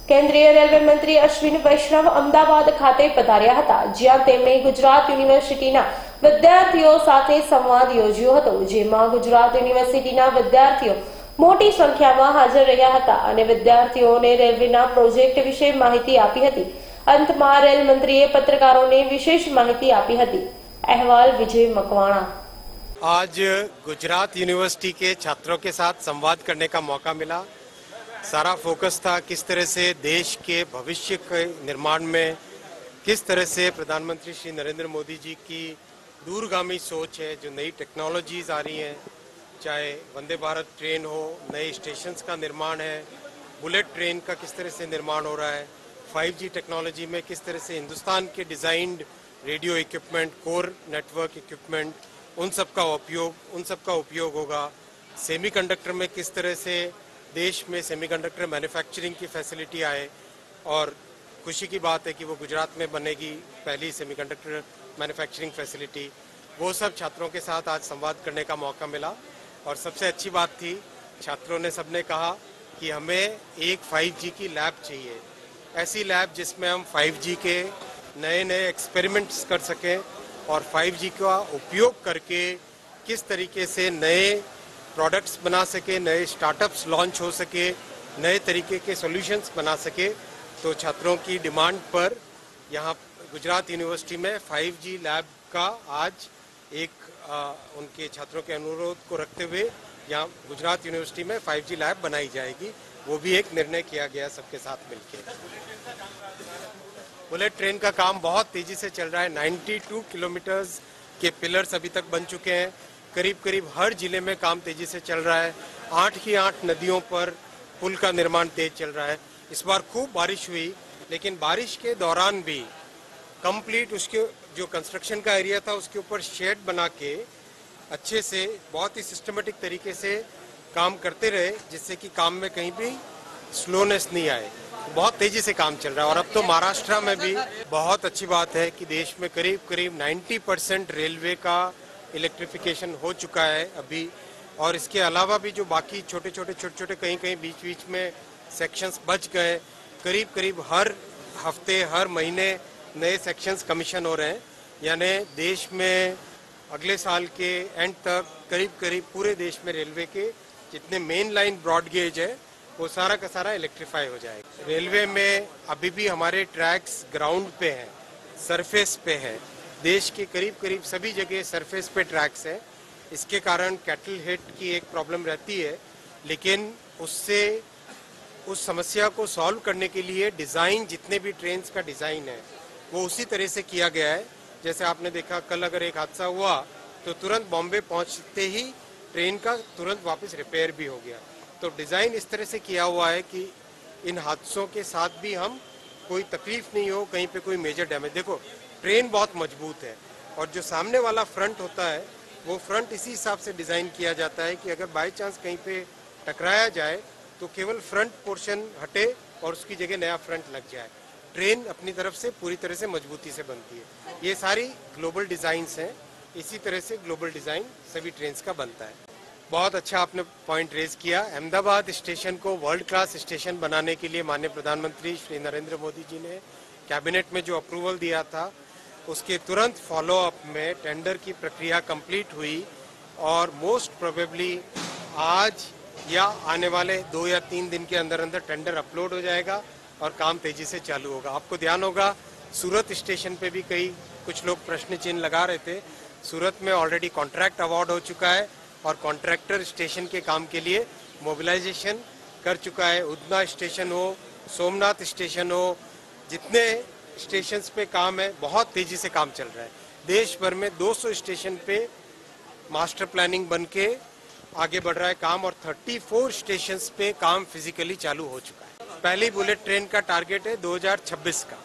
કેન્દ્રીય રેલવે મંત્રી અશ્વિન વૈષ્ણવ અમદાવાદ ખાતે પધાર્યા હતા, જ્યાં તેમણે ગુજરાત યુનિવર્સિટીના વિદ્યાર્થીઓ સાથે સંવાદ યોજ્યો હતો, જેમાં ગુજરાત યુનિવર્સિટીના વિદ્યાર્થીઓ મોટી સંખ્યામાં હાજર રહ્યા હતા અને વિદ્યાર્થીઓને રેલવેના પ્રોજેક્ટ વિશે માહિતી આપી હતી. અંતમાં રેલ મંત્રીએ પત્રકારોને વિશેષ માહિતી આપી હતી. અહેવાલ વિજય મકવાણા. आज गुजरात यूनिवर्सिटी के छात्रों के साथ संवाद करने का मौका मिला। सारा फोकस था किस तरह से देश के भविष्य के निर्माण में किस तरह से प्रधानमंत्री श्री नरेंद्र मोदी जी की दूरगामी सोच है, जो नई टेक्नोलॉजीज आ रही हैं, चाहे वंदे भारत ट्रेन हो, नए स्टेशंस का निर्माण है, बुलेट ट्रेन का किस तरह से निर्माण हो रहा है, 5G टेक्नोलॉजी में किस तरह से हिंदुस्तान के designed radio equipment, core network equipment, उन सब का उपयोग होगा। सेमीकंडक्टर में किस तरह से देश में सेमीकंडक्टर मैन्युफैक्चरिंग की फैसिलिटी आए, और खुशी की बात है कि वो गुजरात में बनेगी पहली सेमीकंडक्टर मैन्युफैक्चरिंग फैसिलिटी। वो सब छात्रों के साथ आज संवाद करने का मौका मिला, और सबसे अच्छी बात थी, छात्रों ने सबने कहा कि हमें एक 5G की लैब चाहिए, ऐसी लैब जिसमें हम 5G के नए नए एक्सपेरिमेंट्स कर सकें और 5G का उपयोग करके किस तरीके से नए प्रोडक्ट्स बना सके, नए स्टार्टअप्स लॉन्च हो सके, नए तरीके के सॉल्यूशंस बना सके। तो छात्रों की डिमांड पर यहाँ गुजरात यूनिवर्सिटी में 5G लैब का आज एक उनके छात्रों के अनुरोध को रखते हुए यहाँ गुजरात यूनिवर्सिटी में 5G लैब बनाई जाएगी। वो भी एक निर्णय किया गया सबके साथ मिलकर। बुलेट ट्रेन का काम बहुत तेजी से चल रहा है। 92 किलोमीटर्स के पिलर्स अभी तक बन चुके हैं। करीब करीब हर जिले में काम तेजी से चल रहा है। 8 की 8 नदियों पर पुल का निर्माण तेज चल रहा है। इस बार खूब बारिश हुई, लेकिन बारिश के दौरान भी कंप्लीट उसके जो कंस्ट्रक्शन का एरिया था उसके ऊपर शेड बना के अच्छे से बहुत ही सिस्टमेटिक तरीके से काम करते रहे, जिससे कि काम में कहीं भी स्लोनेस नहीं आए। बहुत तेजी से काम चल रहा है। और अब तो महाराष्ट्र में भी बहुत अच्छी बात है कि देश में करीब करीब 90% रेलवे का इलेक्ट्रिफिकेशन हो चुका है अभी। और इसके अलावा भी जो बाकी छोटे छोटे कहीं कहीं बीच बीच में सेक्शंस बच गए, करीब करीब हर हफ्ते हर महीने नए सेक्शंस कमीशन हो रहे हैं। यानी देश में अगले साल के एंड तक करीब करीब पूरे देश में रेलवे के जितने मेन लाइन ब्रॉड गेज है वो सारा का सारा इलेक्ट्रीफाई हो जाएगा। रेलवे में अभी भी हमारे ट्रैक्स ग्राउंड पे हैं, सरफेस पे है। देश के करीब करीब सभी जगह सरफेस पे ट्रैक्स हैं। इसके कारण कैटल हिट की एक प्रॉब्लम रहती है, लेकिन उससे उस समस्या को सॉल्व करने के लिए डिज़ाइन, जितने भी ट्रेन्स का डिज़ाइन है वो उसी तरह से किया गया है। जैसे आपने देखा, कल अगर एक हादसा हुआ तो तुरंत बॉम्बे पहुंचते ही ट्रेन का तुरंत वापस रिपेयर भी हो गया। तो डिज़ाइन इस तरह से किया हुआ है कि इन हादसों के साथ भी हम कोई तकलीफ नहीं हो, कहीं पे कोई मेजर डैमेज। देखो, ट्रेन बहुत मजबूत है, और जो सामने वाला फ्रंट होता है वो फ्रंट इसी हिसाब से डिज़ाइन किया जाता है कि अगर बाई चांस कहीं पे टकराया जाए तो केवल फ्रंट पोर्शन हटे और उसकी जगह नया फ्रंट लग जाए। ट्रेन अपनी तरफ से पूरी तरह से मजबूती से बनती है। ये सारी ग्लोबल डिज़ाइंस हैं, इसी तरह से ग्लोबल डिज़ाइन सभी ट्रेन्स का बनता है। बहुत अच्छा आपने पॉइंट रेज किया। अहमदाबाद स्टेशन को वर्ल्ड क्लास स्टेशन बनाने के लिए माननीय प्रधानमंत्री श्री नरेंद्र मोदी जी ने कैबिनेट में जो अप्रूवल दिया था, उसके तुरंत फॉलोअप में टेंडर की प्रक्रिया कंप्लीट हुई, और मोस्ट प्रोबेबली आज या आने वाले 2 या 3 दिन के अंदर अंदर टेंडर अपलोड हो जाएगा और काम तेजी से चालू होगा। आपको ध्यान होगा, सूरत स्टेशन पे भी कुछ लोग प्रश्न चिन्ह लगा रहे थे। सूरत में ऑलरेडी कॉन्ट्रैक्ट अवार्ड हो चुका है और कॉन्ट्रैक्टर स्टेशन के काम के लिए मोबिलाइजेशन कर चुका है। उधना स्टेशन हो, सोमनाथ स्टेशन हो, जितने स्टेशंस पे काम है, बहुत तेजी से काम चल रहा है। देश भर में 200 स्टेशन पे मास्टर प्लानिंग बन के आगे बढ़ रहा है काम, और 34 स्टेशंस पे काम फिजिकली चालू हो चुका है। पहली बुलेट ट्रेन का टारगेट है 2026 का।